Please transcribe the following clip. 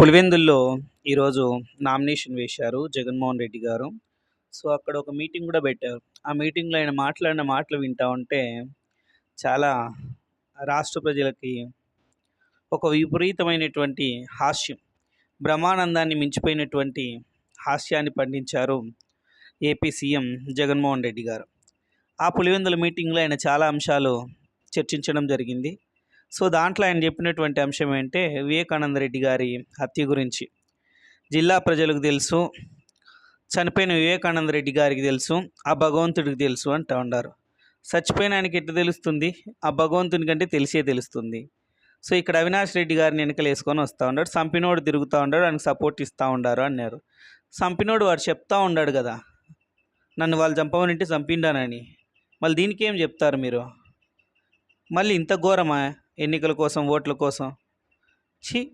పులివెందుల్లో ఈరోజు నామినేషన్ వేశారు జగన్మోహన్ రెడ్డి గారు. సో, అక్కడ ఒక మీటింగ్ గూడా పెట్టారు. ఆ మీటింగ్‌లో ఆయన మాట్లాడిన మాటలు వింటా ఉంటే చాలా రాష్ట్ర ప్రజలకి ఒక విపరీతమైనటువంటి హాస్యం, బ్రహ్మానందాన్ని మించిపోయినటువంటి హాస్యాన్ని పండించారు ఏపీ సీఎం జగన్మోహన్ రెడ్డి గారు. ఆ పులివెందుల మీటింగ్‌లో ఆయన చాలా అంశాలు చర్చించడం జరిగింది. సో, దాంట్లో ఆయన చెప్పినటువంటి అంశం ఏంటే వివేకానంద రెడ్డి గారి హత్య గురించి. జిల్లా ప్రజలకు తెలుసు, చనిపోయిన వివేకానంద రెడ్డి గారికి తెలుసు, ఆ భగవంతుడికి తెలుసు అంటా ఉండారు. చచ్చిపోయిన ఆయనకి ఎట్లా తెలుస్తుంది? ఆ భగవంతుని కంటే తెలిసే తెలుస్తుంది. సో, ఇక్కడ అవినాష్ రెడ్డి గారిని వెనకలేసుకొని వస్తూ ఉన్నాడు. సంపినోడు తిరుగుతూ ఉన్నాడు, ఆయనకు సపోర్ట్ ఇస్తూ ఉండారు అన్నారు. సంపినోడు వాడు చెప్తా ఉన్నాడు కదా, నన్ను వాళ్ళు చంపమనంటే చంపిండానని. మళ్ళీ దీనికి ఏం చెప్తారు మీరు? మళ్ళీ ఇంత ఘోరమా? ఎన్నికల కోసం, ఓట్ల కోసం. ఛీ!